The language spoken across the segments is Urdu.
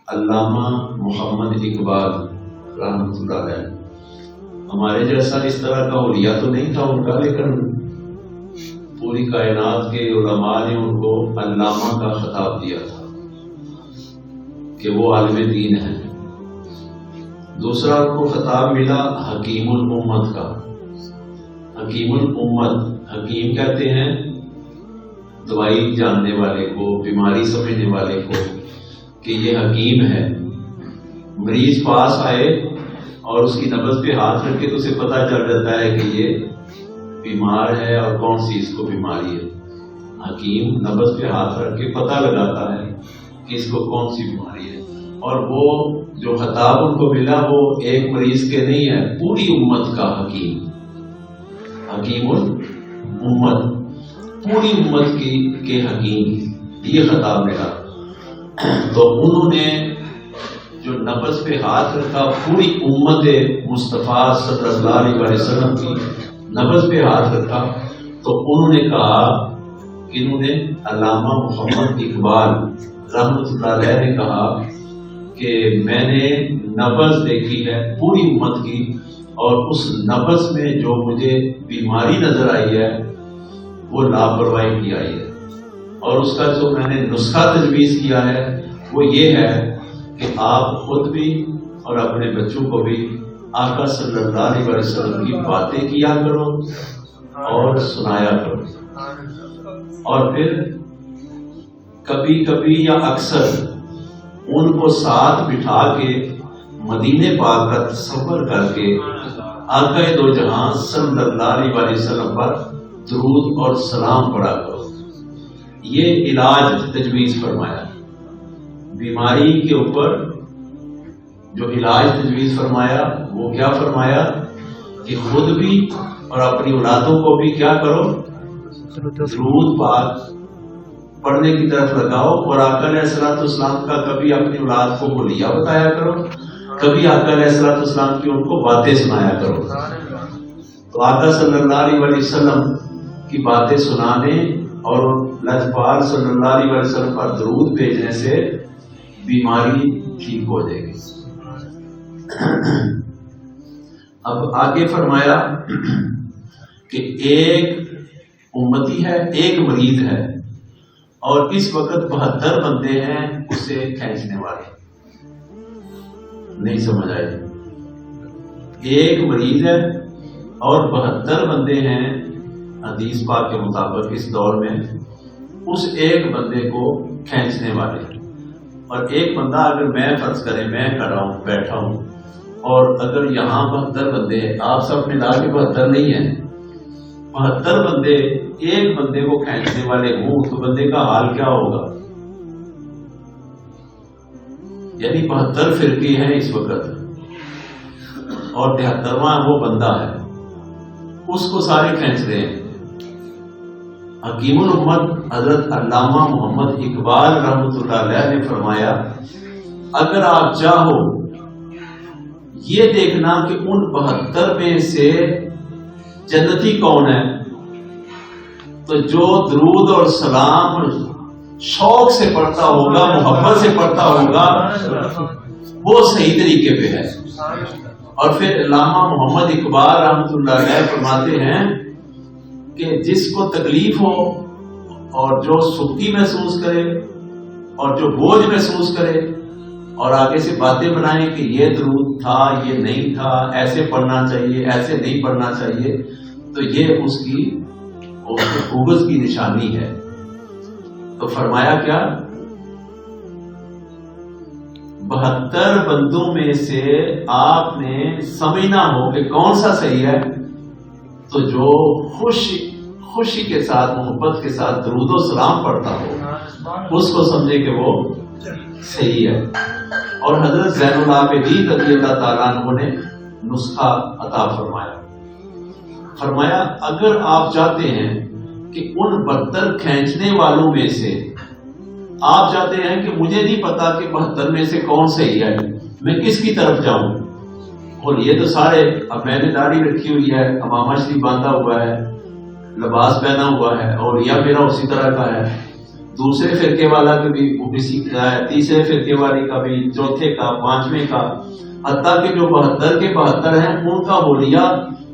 علامہ محمد اقبال رحمۃ اللہ علیہ، ہمارے جیسا اس طرح کا اولیاء تو نہیں تھا ان کا، لیکن پوری کائنات کے علماء نے ان کو علامہ کا خطاب دیا تھا کہ وہ عالم دین ہے۔ دوسرا ان کو خطاب ملا حکیم الامت کا۔ حکیم الامت، حکیم کہتے ہیں دوائی جاننے والے کو، بیماری سمجھنے والے کو کہ یہ حکیم ہے۔ مریض پاس آئے اور اس کی نبض پہ ہاتھ رکھ کے تو اسے پتہ چل جاتا ہے کہ یہ بیمار ہے اور کون سی اس کو بیماری ہے۔ حکیم نبض پہ ہاتھ رکھ کے پتہ لگاتا ہے کہ اس کو کون سی بیماری ہے۔ اور وہ جو خطاب ان کو ملا وہ ایک مریض کے نہیں ہے، پوری امت کا حکیم، حکیم الامت، پوری امت کے حکیم، یہ خطاب ملا۔ تو انہوں نے جو نبض پہ ہاتھ رکھا، پوری امت مصطفیٰ صلی اللہ علیہ وسلم کی نبض پہ ہاتھ رکھا، تو انہوں نے کہا، انہوں نے علامہ محمد اقبال رحمۃ اللہ علیہ نے کہا کہ میں نے نبض دیکھی ہے پوری امت کی، اور اس نبض میں جو مجھے بیماری نظر آئی ہے وہ لاپرواہی کی آئی ہے، اور اس کا جو میں نے نسخہ تجویز کیا ہے وہ یہ ہے کہ آپ خود بھی اور اپنے بچوں کو بھی آقا صلی اللہ علیہ وسلم کی باتیں کیا کرو اور سنایا کرو، اور پھر کبھی کبھی یا اکثر ان کو ساتھ بٹھا کے مدینے پاک کا تصور کر کے آقا دو جہاں صلی اللہ علیہ وسلم پر درود اور سلام پڑھا کرو۔ یہ علاج تجویز فرمایا، بیماری کے اوپر جو علاج تجویز فرمایا وہ کیا فرمایا کہ خود بھی اور اپنی اولادوں کو بھی کیا کرو، درود پاک پڑھنے کی طرف لگاؤ، اور آقا علیہ الصلوۃ والسلام کا کبھی اپنی اولاد کو بھولیا بتایا کرو، کبھی آقا علیہ الصلوۃ والسلام کی ان کو باتیں سنایا کرو۔ تو آقا صلی اللہ علیہ وسلم کی باتیں سنانے اور لجپال صلی اللہ علیہ وسلم پر درود بھیجنے سے بیماری ٹھیک ہو جائے گی۔ اب آگے فرمایا کہ ایک امتی ہے، ایک مریض ہے، اور اس وقت 72 بندے ہیں اسے کھینچنے والے۔ نہیں سمجھ آئے؟ ایک مریض ہے اور 72 بندے ہیں حدیث پاک کے مطابق اس دور میں اس ایک بندے کو کھینچنے والے۔ اور ایک بندہ اگر میں فرض کریں میں کھڑا ہوں بیٹھا ہوں، اور اگر یہاں 72 بندے ہیں، آپ سب ملا کے 72 نہیں ہیں، 72 بندے ایک بندے کو کھینچنے والے ہوں تو بندے کا حال کیا ہوگا؟ یعنی 72 فرقے ہیں اس وقت، اور 73واں وہ بندہ ہے، اس کو سارے کھینچ رہے ہیں۔ حکیم الامت حضرت علامہ محمد اقبال رحمۃ اللہ علیہ نے فرمایا، اگر آپ چاہو یہ دیکھنا کہ ان 72 میں سے جنتی کون ہے، تو جو درود اور سلام شوق سے پڑھتا ہوگا، محبت سے پڑھتا ہوگا، وہ صحیح طریقے پہ ہے۔ اور پھر علامہ محمد اقبال رحمۃ اللہ علیہ فرماتے ہیں کہ جس کو تکلیف ہو اور جو سستی محسوس کرے اور جو بوجھ محسوس کرے اور آگے سے باتیں بنائیں کہ یہ درود تھا، یہ نہیں تھا، ایسے پڑھنا چاہیے، ایسے نہیں پڑھنا چاہیے، تو یہ اس کی عجز کی نشانی ہے۔ تو فرمایا کیا، 72 بندوں میں سے آپ نے سمجھنا ہو کہ کون سا صحیح ہے، تو جو خوشی کے ساتھ، محبت کے ساتھ درود و سلام پڑھتا ہو اس کو سمجھے کہ وہ صحیح ہے۔ اور حضرت زین العابدین رضی اللہ تعالیٰ عنہ نے نسخہ عطا فرمایا اگر آپ چاہتے ہیں کہ ان 72 کھینچنے والوں میں سے آپ چاہتے ہیں کہ مجھے نہیں پتا کہ 72 میں سے کون صحیح ہے، میں کس کی طرف جاؤں، اور یہ تو سارے، اب میں نے داڑھی رکھی ہوئی ہے، امامہ شریف باندھا ہوا ہے، لباس پہنا ہوا ہے، اور یہ میرا اسی طرح کا ہے، دوسرے فرقے والا کا بھی تیسرے فرقے والے کا بھی، چوتھے کا، پانچویں کا، حتیٰ کہ جو 72 کے 72 ہیں ان کا حلیہ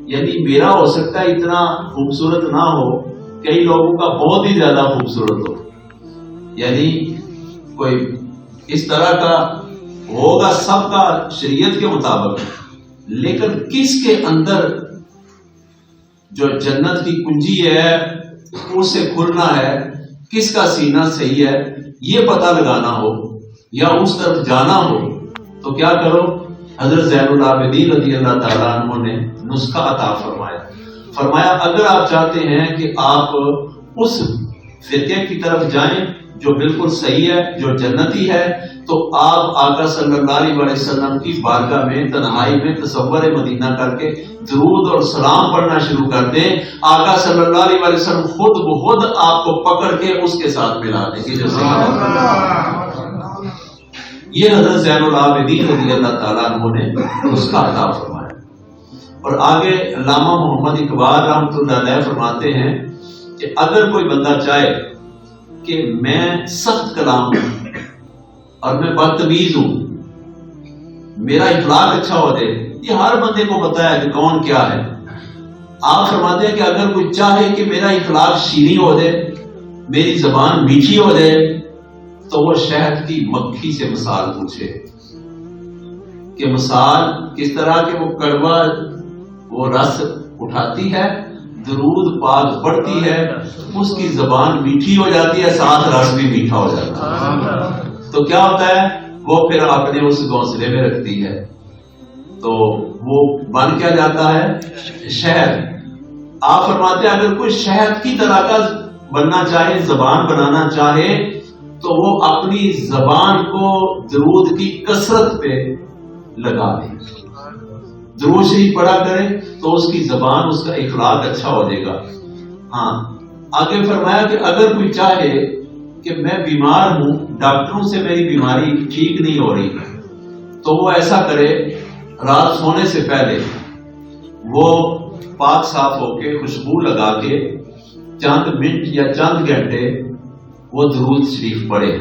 یعنی میرا ہو سکتا ہے اتنا خوبصورت نہ ہو، کئی لوگوں کا بہت ہی زیادہ خوبصورت ہو، یعنی کوئی اس طرح کا ہوگا سب کا شریعت کے مطابق، لیکن کس کے اندر جو جنت کی کنجی ہے اسے کھلنا ہے، کس کا سینہ صحیح ہے یہ پتہ لگانا ہو یا اس طرف جانا ہو تو کیا کرو؟ حضرت زین العابدین رضی اللہ تعالیٰ عنہ نے نسخہ عطا فرمایا اگر آپ چاہتے ہیں کہ آپ اس فرقے کی طرف جائیں جو بالکل صحیح ہے، جو جنتی ہے، تو آپ آقا صلی اللہ علیہ وسلم کی بارگاہ میں تنہائی میں تصور مدینہ کر کے درود اور سلام پڑھنا شروع کر دیں، آقا صلی اللہ علیہ وسلم خود بخود آپ کو پکڑ کے اس کے ساتھ ملا دیں گے۔ یہ حضرت زین العابدین رضی اللہ تعالیٰ عنہ نے اس کا عطا فرمایا۔ اور آگے علامہ محمد اقبال رحمۃ اللہ علیہ فرماتے ہیں کہ اگر کوئی بندہ چاہے کہ میں سخت کلام ہوں اور میں بدتمیز ہوں، میرا اخلاق اچھا ہو جائے، یہ ہر بندے کو پتا ہے کہ کون کیا ہے۔ آپ فرماتے ہیں کہ اگر کوئی چاہے کہ میرا اخلاق شیریں ہو جائے، میری زبان میٹھی ہو جائے، تو وہ شہد کی مکھی سے مثال پوچھے کہ مثال کس طرح کہ وہ کڑوا وہ رس اٹھاتی ہے، درود پاک پڑھتی ہے، اس کی زبان میٹھی ہو جاتی ہے، ساتھ رس بھی میٹھا ہو جاتا ہے، تو کیا ہوتا ہے وہ پھر اپنے اس گھونسلے میں رکھتی ہے تو وہ بن کیا جاتا ہے؟ شہد۔ آپ فرماتے ہیں اگر کوئی شہد کی طرح کا بننا چاہے، زبان بنانا چاہے، تو وہ اپنی زبان کو درود کی کثرت پہ لگا دے، درود شریف پڑھا کرے تو اس کی زبان، اس کا اخلاق اچھا ہو جائے گا۔ ہاں آگے فرمایا کہ اگر کوئی چاہے کہ میں بیمار ہوں، ڈاکٹروں سے میری بیماری ٹھیک نہیں ہو رہی، تو وہ ایسا کرے رات سونے سے پہلے وہ پاک صاف ہو کے خوشبو لگا کے چند منٹ یا چند گھنٹے وہ درود شریف پڑھے۔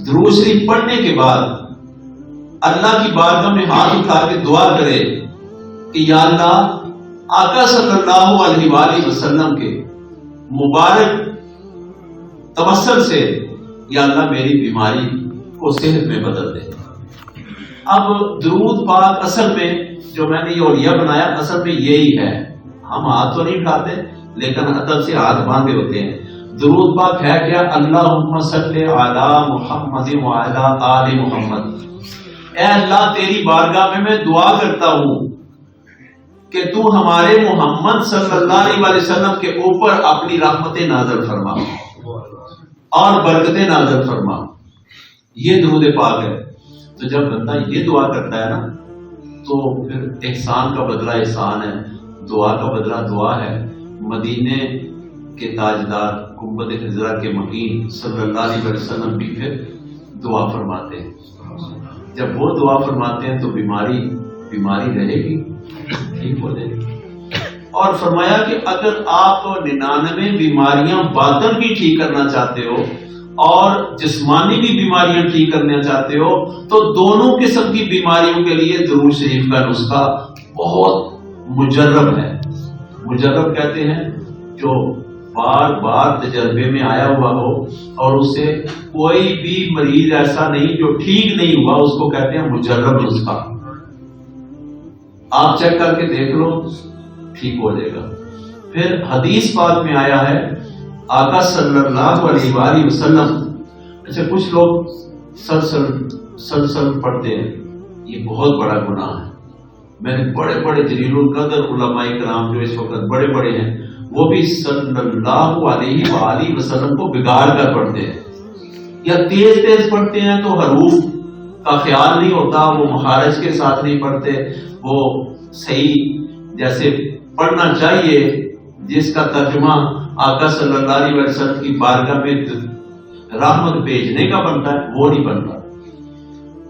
درود شریف پڑھنے کے بعد اللہ کی بارگاہ میں ہاتھ اٹھا کے دعا کرے کہ یا اللہ آقا صلی اللہ علیہ وآلہ وسلم کے مبارک توسل سے یا اللہ میری بیماری کو صحت میں بدل دے۔ اب درود پاک اصل میں جو میں نے یہ اولیاء بنایا اصل میں یہی ہے، ہم ہاتھ تو نہیں اٹھاتے لیکن ادب سے ہاتھ باندھے ہوتے ہیں۔ درود پاک ہے کیا؟ اللہم صلی علی محمد وعلی آل محمد۔ اے اللہ تیری بارگاہ میں دعا کرتا ہوں کہ تو ہمارے محمد صلی اللہ علیہ وسلم کے اوپر اپنی رحمتیں نازل فرما اور برکتیں نازل فرما۔ یہ درود پاک ہے۔ تو جب بندہ یہ دعا کرتا ہے نا تو پھر احسان کا بدلہ احسان ہے، دعا کا بدلہ دعا ہے۔ مدینے کے تاجدار گنبد خضرا کے مکین صلی اللہ علیہ وسلم بھی پھر دعا فرماتے ہیں۔ جب وہ دعا فرماتے ہیں تو بیماری رہے گی، ٹھیک ہو جائے گی۔ اور فرمایا کہ اگر آپ 99 بیماریاں باطن کی ٹھیک کرنا چاہتے ہو اور جسمانی بھی بیماریاں ٹھیک کرنا چاہتے ہو تو دونوں قسم کی بیماریوں کے لیے درود شریف کا نسخہ بہت مجرب ہے۔ مجرب کہتے ہیں جو بار بار تجربے میں آیا ہوا ہو اور اسے کوئی بھی مریض ایسا نہیں جو ٹھیک نہیں ہوا، اس کو کہتے ہیں مجرب نسخہ۔ آپ چیک کر کے دیکھ لو، ٹھیک ہو جائے گا۔ پھر حدیث پاک میں آیا ہے آقا صلی اللہ علیہ وآلہ وسلم، اچھا کچھ لوگ سلسل پڑھتے ہیں، یہ بہت بڑا گناہ ہے۔ میں نے بڑے بڑے جلیل القدر علماء کرام جو اس وقت بڑے بڑے ہیں وہ بھی صلی اللہ علیہ وآلہ وسلم کو بگاڑ کر پڑھتے ہیں، یا تیز پڑھتے ہیں تو حروف کا خیال نہیں ہوتا، وہ مخارج کے ساتھ نہیں پڑھتے، وہ صحیح جیسے پڑھنا چاہیے جس کا ترجمہ آقا صلی اللہ علیہ وسلم کی بارگاہ میں رحمت بھیجنے کا بنتا ہے وہ نہیں بنتا۔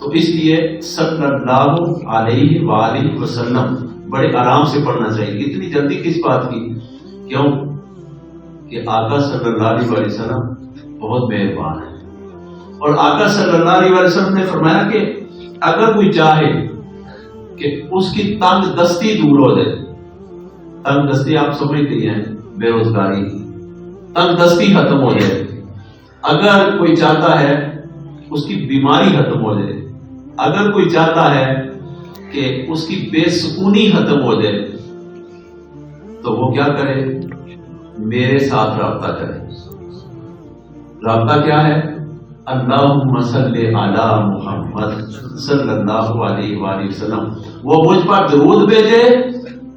تو اس لیے صلی اللہ علیہ وآلہ وسلم بڑے آرام سے پڑھنا چاہیے۔ اتنی جلدی کس بات کی؟ کیوں کہ آقا صلی اللہ علیہ وسلم بہت مہربان ہے. اور آقا صلی اللہ علیہ وسلم نے فرمایا کہ اگر کوئی چاہے کہ اس کی تنگ دستی دور ہو جائے، تنگ دستی آپ سمجھتے ہیں بے روزگاری، تنگ دستی ختم ہو جائے، اگر کوئی چاہتا ہے اس کی بیماری ختم ہو جائے، اگر کوئی چاہتا ہے کہ اس کی بے سکونی ختم ہو جائے، تو وہ کیا کرے؟ میرے ساتھ رابطہ کرے. رابطہ کیا ہے؟ اللہم صلی علی محمد صلی اللہ علیہ وآلہ وسلم. وہ مجھ پر درود بھیجے.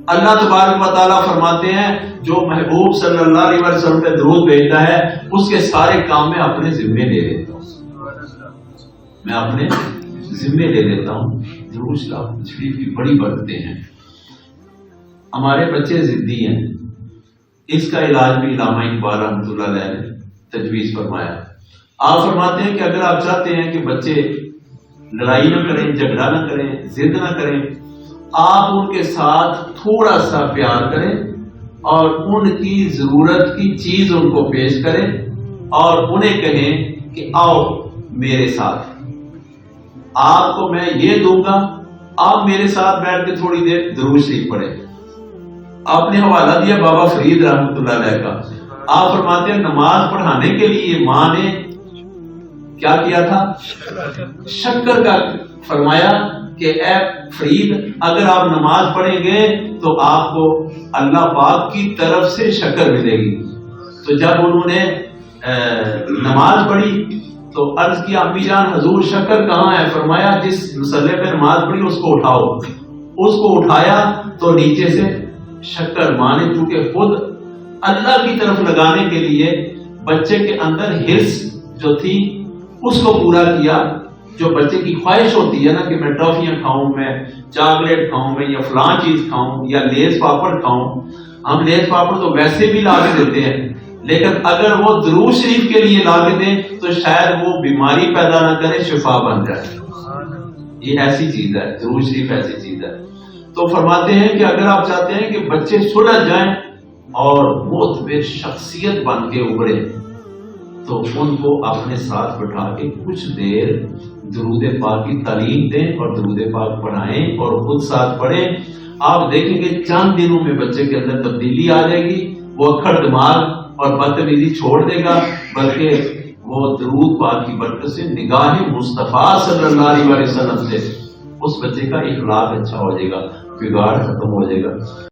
اللہ تبارک و تعالیٰ فرماتے ہیں جو محبوب صلی اللہ علیہ وسلم پہ درود بھیجتا ہے اس کے سارے کام میں اپنے ذمے لے لیتا ہوں، میں اپنے ذمے لے لیتا ہوں. درود شریف کی بڑی برکتیں ہیں. ہمارے بچے ضدی ہیں، اس کا علاج بھی علامہ اقبال رحمۃ اللہ علیہ نے تجویز فرمایا. آپ فرماتے ہیں کہ اگر آپ چاہتے ہیں کہ بچے لڑائی نہ کریں، جھگڑا نہ کریں، ضد نہ کریں، آپ ان کے ساتھ تھوڑا سا پیار کریں اور ان کی ضرورت کی چیز ان کو پیش کریں اور انہیں کہیں کہ آؤ میرے ساتھ، آپ کو میں یہ دوں گا، آپ میرے ساتھ بیٹھ کے تھوڑی دیر درود شریف پڑھیں. آپ نے حوالہ دیا بابا فرید رحمۃ اللہ علیہ کا. آپ فرماتے ہیں نماز پڑھانے کے لیے ماں نے کیا کیا تھا؟ شکر کا فرمایا کہ اے فرید اگر آپ نماز پڑھیں گے تو آپ کو اللہ پاک کی طرف سے شکر ملے گی. تو جب انہوں نے نماز پڑھی تو عرض کیا امی جان حضور شکر کہاں ہے؟ فرمایا جس مسلح پہ نماز پڑھی اس کو اٹھاؤ. اس کو اٹھایا تو نیچے سے شکر مانے چونکہ خود اللہ کی طرف لگانے کے لیے بچے کے اندر حرص جو تھی اس کو پورا کیا. جو بچے کی خواہش ہوتی ہے نا کہ میں ٹافیاں کھاؤں، میں چاکلیٹ کھاؤں، میں یا فلاں چیز کھاؤں یا لیز پاپڑ کھاؤں. ہم لیز پاپڑ تو ویسے بھی لا کے دیتے ہیں، لیکن اگر وہ درود شریف کے لیے لا کے دیں تو شاید وہ بیماری پیدا نہ کرے، شفا بن جائے. یہ ایسی چیز ہے، درود شریف ایسی چیز ہے. تو فرماتے ہیں کہ اگر آپ چاہتے ہیں کہ بچے سلجھ جائیں اور معتبر شخصیت بن کے ابھرے تو ان کو اپنے ساتھ بٹھا کے کچھ دیر درود پاک کی تعلیم دیں اور درود پاک پڑھائیں اور خود ساتھ پڑھیں. آپ دیکھیں گے چند دنوں میں بچے کے اندر تبدیلی آ جائے گی. وہ اکھڑ دماغ اور بدتمیزی چھوڑ دے گا، بلکہ وہ درود پاک کی برکت سے نگاہ مصطفیٰ صلی اللہ علیہ وسلم سے اس بچے کا اخلاق اچھا ہو جائے گا، بگاڑ ختم ہو جائے گا.